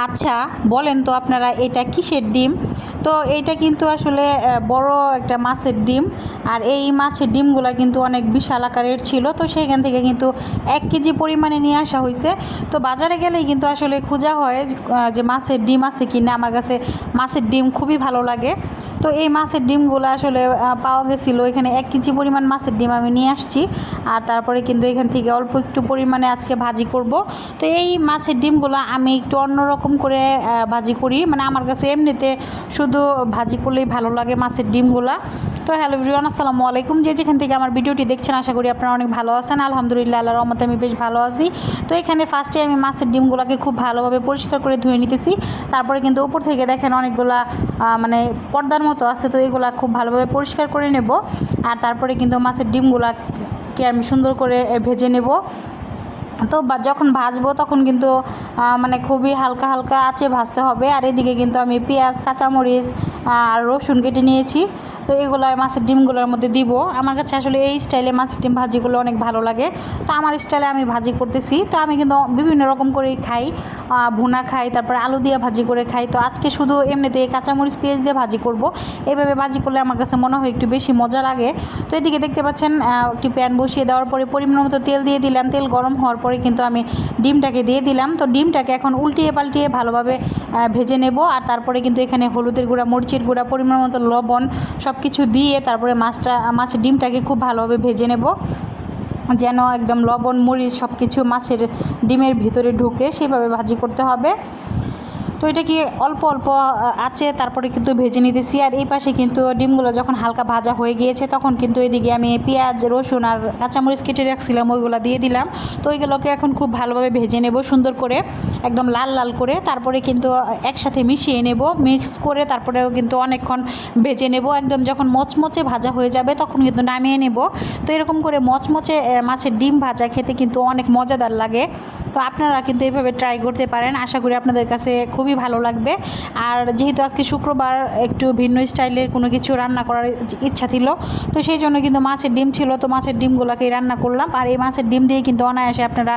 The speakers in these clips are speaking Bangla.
আচ্ছা, বলেন তো আপনারা এটা কিসের ডিম? তো এইটা কিন্তু আসলে বড় একটা মাছের ডিম। আর এই মাছের ডিমগুলো কিন্তু অনেক বিশাল আকারের ছিল, তো সেইখান থেকে কিন্তু 1 কেজি পরিমাণে নিয়ে আসা হয়েছে। তো বাজারে গেলেই কিন্তু আসলে খোঁজা হয় যে মাছের ডিম আছে কি না। আমার কাছে মাছের ডিম খুবই ভালো লাগে। তো এই মাছের ডিমগুলো আসলে পাওয়া গেছিলো এখানে। 1 কেজি পরিমাণ মাছের ডিম আমি নিয়ে আসছি। আর তারপরে কিন্তু এখান থেকে অল্প একটু পরিমাণে আজকে ভাজি করব। তো এই মাছের ডিমগুলো আমি একটু অন্যরকম করে ভাজি করি, মানে আমার কাছে এমনিতে শুধু ভাজি করলেই ভালো লাগে মাছের ডিমগুলা। তো হ্যালো এভরিওয়ান, আসসালামু আলাইকুম। যেখান থেকে আমার ভিডিওটি দেখছেন আশা করি আপনারা অনেক ভালো আছেন। আলহামদুলিল্লাহ, আল্লাহর রহমতে আমি বেশ ভালো আছি। তো এখানে ফার্স্টে আমি মাছের ডিমগুলোকে খুব ভালোভাবে পরিষ্কার করে ধুয়ে নিতেছি। তারপরে কিন্তু উপর থেকে দেখেন অনেকগুলা মানে পর্দার মতো আছে, তো এগুলা খুব ভালোভাবে পরিষ্কার করে নেব। আর তারপরে কিন্তু মাছের ডিমগুলাকে আমি সুন্দর করে ভেজে নেব। তো যখন ভাজবো তখন কিন্তু মানে খুবই হালকা হালকা আঁচে ভাজতে হবে। আর এদিকে কিন্তু আমি পেঁয়াজ, কাঁচামরিচ আর রসুন কেটে নিয়েছি। তো এগুলো মাছের ডিমগুলোর মধ্যে দিব। আমার কাছে আসলে এই স্টাইলে মাছের ডিম ভাজিগুলো অনেক ভালো লাগে। তো আমার স্টাইলে আমি ভাজি করতেছি। তো আমি কিন্তু বিভিন্ন রকম করেই খাই, ভুনা খাই, তারপরে আলু দিয়ে ভাজি করে খাই। তো আজকে শুধু এমনিতে কাঁচামরিচ পেঁয়াজ দিয়ে ভাজি করব। এইভাবে ভাজি করলে আমার কাছে মনে হয় একটু বেশি মজা লাগে। তো এদিকে দেখতে পাচ্ছেন একটি প্যান বসিয়ে দেওয়ার পরে পরিমাণ মতো তেল দিয়ে দিলাম। তেল গরম হওয়ার পরে কিন্তু আমি ডিমটাকে দিয়ে দিলাম। তো ডিমটাকে এখন উল্টিয়ে পাল্টিয়ে ভালোভাবে ভেজে নেব। আর তারপরে কিন্তু এখানে হলুদের গুঁড়া, মরিচের গুঁড়া, পরিমাণ মতো লবণ সব কিছু দিয়ে তারপরে মাছের ডিমটাকে খুব ভালোভাবে ভেজে নেব, যেন একদম লবণ মরিচ সব কিছু মাছের ডিমের ভিতরে ঢুকে সেভাবে ভাজি করতে হবে। তো এটা কি অল্প অল্প আছে, তারপরে কিন্তু ভেজে নিতেছি। আর এই পাশে কিন্তু ডিমগুলো যখন হালকা ভাজা হয়ে গিয়েছে তখন কিন্তু এদিকে আমি পেঁয়াজ, রসুন আর কাঁচামরিচ কেটে রাখছিলাম ওইগুলো দিয়ে দিলাম। তো ওইগুলোকে এখন খুব ভালোভাবে ভেজে নেব সুন্দর করে, একদম লাল লাল করে। তারপরে কিন্তু একসাথে মিশিয়ে নেব, মিক্স করে তারপরেও কিন্তু অনেকক্ষণ ভেজে নেব। একদম যখন মচমচে ভাজা হয়ে যাবে তখন কিন্তু নামিয়ে নেব। তো এরকম করে মচমচে মাছের ডিম ভাজা খেতে কিন্তু অনেক মজাদার লাগে। তো আপনারা কিন্তু এইভাবে ট্রাই করতে পারেন, আশা করি আপনাদের কাছে খুবই ভালো লাগবে। আর যেহেতু আজকে শুক্রবার, একটু ভিন্ন স্টাইলের কোনো কিছু রান্না করার ইচ্ছা ছিল, তো সেই জন্য কিন্তু মাছের ডিম ছিল, তো মাছের ডিমগুলোকেই রান্না করলাম। আর এই মাছের ডিম দিয়ে কিন্তু অনায়াসে আপনারা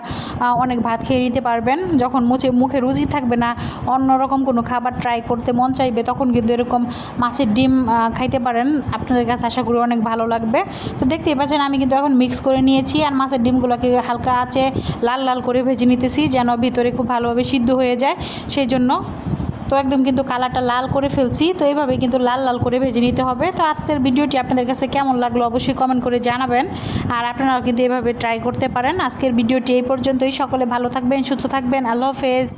অনেক ভাত খেয়ে নিতে পারবেন। যখন মুখে রুচি থাকবে না, অন্যরকম কোনো খাবার ট্রাই করতে মন চাইবে, তখন কিন্তু এরকম মাছের ডিম খাইতে পারেন। আপনাদের কাছে আশা করি অনেক ভালো লাগবে। তো দেখতেই পাচ্ছেন আমি কিন্তু এখন মিক্স করে নিয়েছি। আর মাছের ডিমগুলোকে হালকা আছে লাল লাল করে ভেজে নিতেছি, যেন ভিতরে খুব ভালোভাবে সিদ্ধ হয়ে যায় সেই জন্য। তো একদম কিন্তু কালারটা লাল করে ফেলছি। তো এইভাবে কিন্তু লাল লাল করে ভেজে নিতে হবে। তো আজকের ভিডিওটি আপনাদের কাছে কেমন লাগলো অবশ্যই কমেন্ট করে জানাবেন। আর আপনারাও কিন্তু এভাবে ট্রাই করতে পারেন। আজকের ভিডিওটি এই পর্যন্তই। সকলে ভালো থাকবেন, সুস্থ থাকবেন। আল্লাহ হাফেজ।